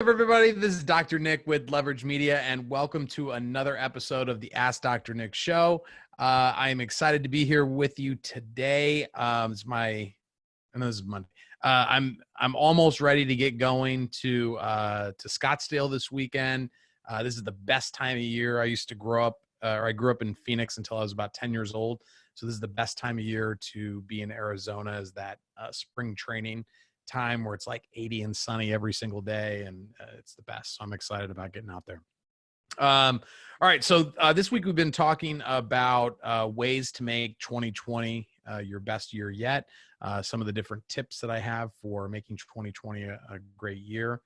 Everybody, this is Dr. Nick with LVRG Media, and welcome to another episode of the Ask Dr. Nick Show. I am excited to be here with you today. I know this is Monday. I'm almost ready to get going to Scottsdale this weekend. This is the best time of year. I grew up in Phoenix until I was about 10 years old. So this is the best time of year to be in Arizona, is that spring training time where it's like 80 and sunny every single day, and it's the best. So I'm excited about getting out there. All right, so this week we've been talking about ways to make 2020 your best year yet. Some of the different tips that I have for making 2020 a great year.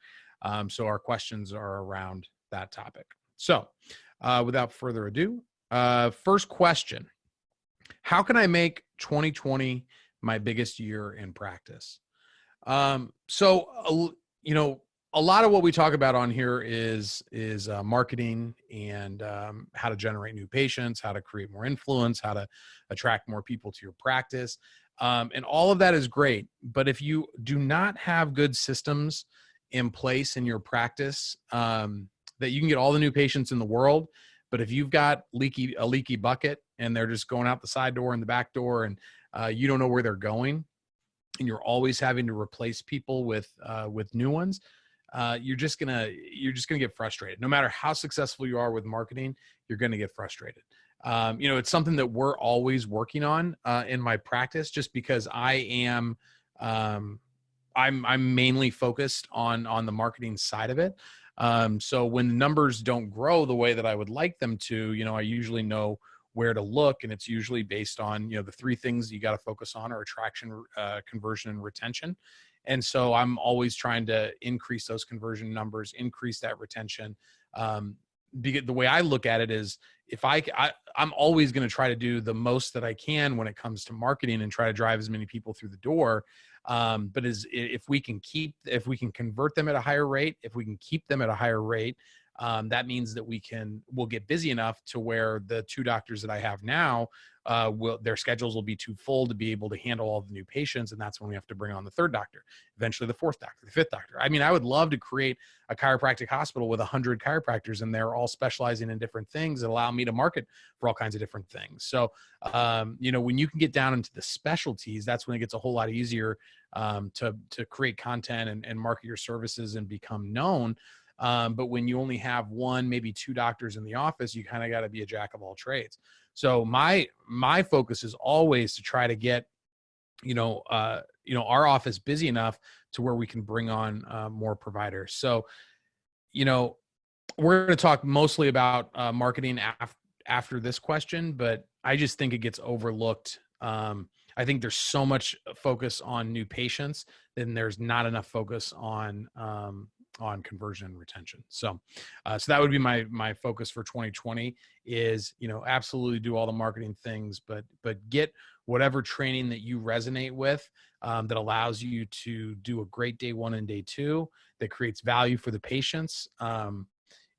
So our questions are around that topic. So without further ado, first question: how can I make 2020 my biggest year in practice? A lot of what we talk about on here is marketing and how to generate new patients, how to create more influence, how to attract more people to your practice. And all of that is great. But if you do not have good systems in place in your practice, that you can get all the new patients in the world, but if you've got a leaky bucket and they're just going out the side door and the back door, and you don't know where they're going, and you're always having to replace people with new ones, you're just gonna get frustrated. No matter how successful you are with marketing, you're gonna get frustrated. It's something that we're always working on in my practice, just because I'm mainly focused on the marketing side of it. So when the numbers don't grow the way that I would like them to, I usually know where to look, and it's usually based on the three things you got to focus on are attraction, conversion, and retention. And so I'm always trying to increase those conversion numbers, increase that retention. The way I look at it is, if I'm always going to try to do the most that I can when it comes to marketing and try to drive as many people through the door. But if we can convert them at a higher rate, if we can keep them at a higher rate, that means that we'll get busy enough to where the two doctors that I have now, their schedules will be too full to be able to handle all the new patients. And that's when we have to bring on the third doctor, eventually the fourth doctor, the fifth doctor. I mean, I would love to create a chiropractic hospital with 100 chiropractors, and they're all specializing in different things that allow me to market for all kinds of different things. So, when you can get down into the specialties, that's when it gets a whole lot easier to create content and market your services and become known. But when you only have one, maybe two doctors in the office, you kind of got to be a jack of all trades. So my focus is always to try to get, our office busy enough to where we can bring on more providers. So, we're going to talk mostly about marketing after this question, but I just think it gets overlooked. I think there's so much focus on new patients, then there's not enough focus on conversion and retention. So that would be my focus for 2020 is, absolutely do all the marketing things, but get whatever training that you resonate with, that allows you to do a great day one and day two, that creates value for the patients.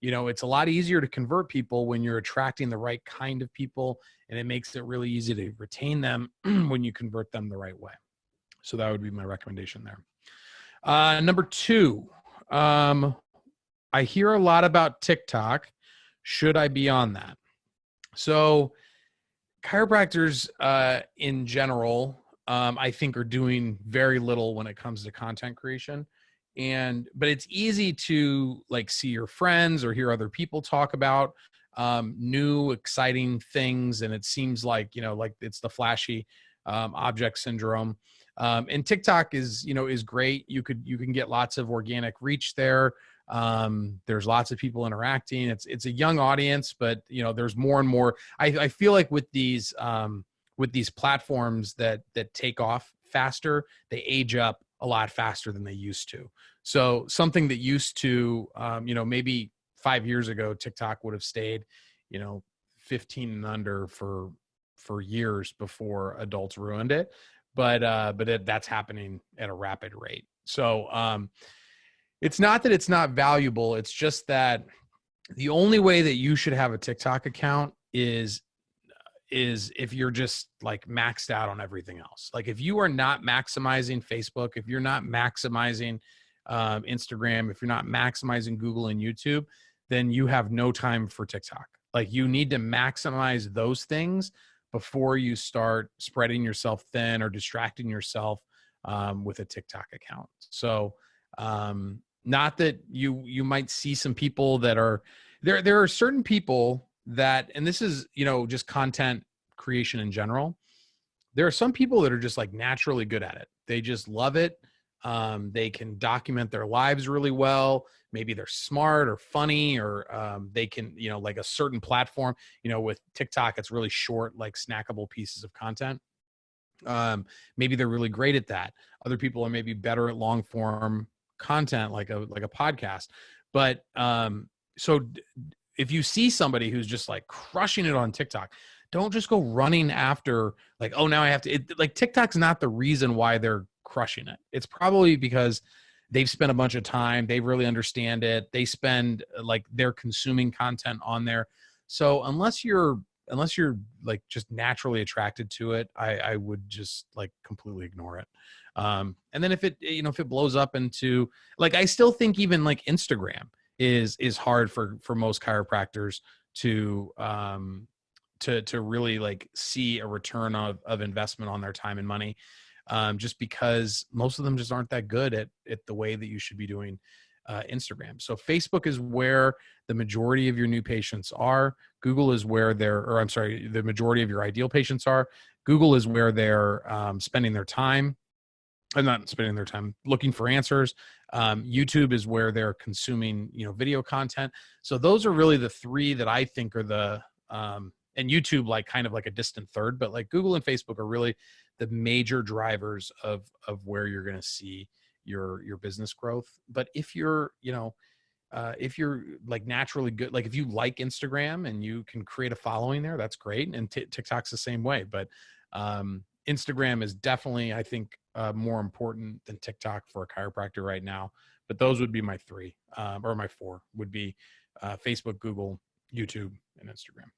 It's a lot easier to convert people when you're attracting the right kind of people, and it makes it really easy to retain them when you convert them the right way. So that would be my recommendation there. Number two, I hear a lot about TikTok. Should I be on that? So chiropractors in general, I think, are doing very little when it comes to content creation. But it's easy to see your friends or hear other people talk about new exciting things, and it seems like it's the flashy object syndrome. And TikTok is great. You can get lots of organic reach there. There's lots of people interacting. It's a young audience, but there's more and more. I feel like with these platforms that take off faster, they age up a lot faster than they used to. So something that used to, maybe 5 years ago, TikTok would have stayed, 15 and under for years before adults ruined it. But that's happening at a rapid rate. So it's not that it's not valuable. It's just that the only way that you should have a TikTok account is if you're just maxed out on everything else. If you are not maximizing Facebook, if you're not maximizing Instagram, if you're not maximizing Google and YouTube, then you have no time for TikTok. Like, you need to maximize those things before you start spreading yourself thin or distracting yourself with a TikTok account. So, not that you might see some people that are there are certain people that, and this is, just content creation in general. There are some people that are just like naturally good at it. They just love it. They can document their lives really well. Maybe they're smart or funny, or they can, like a certain platform, with TikTok, it's really short, like snackable pieces of content. Maybe they're really great at that. Other people are maybe better at long form content, like a podcast. But if you see somebody who's just like crushing it on TikTok, don't just go running after like, oh, now I have to, like, TikTok's not the reason why they're crushing it. It's probably because they've spent a bunch of time. They really understand it. They spend, like, they're consuming content on there. So unless you're like just naturally attracted to it, I would just like completely ignore it. And then if it blows up into, like, I still think even like Instagram is hard for most chiropractors to really like see a return of investment on their time and money, just because most of them just aren't that good at the way that you should be doing Instagram. So Facebook is where the majority of your new patients are. Google is where the majority of your ideal patients are. Google is where they're spending their time. I'm not spending their time looking for answers. YouTube is where they're consuming, video content. So those are really the three that I think are the, and YouTube, like, kind of like a distant third, but like Google and Facebook are really the major drivers of where you're going to see your business growth. But if you're like naturally good, like if you like Instagram and you can create a following there, that's great. And TikTok's the same way. But Instagram is definitely, I think, more important than TikTok for a chiropractor right now. But those would be my three, or my four would be Facebook, Google, YouTube, and Instagram.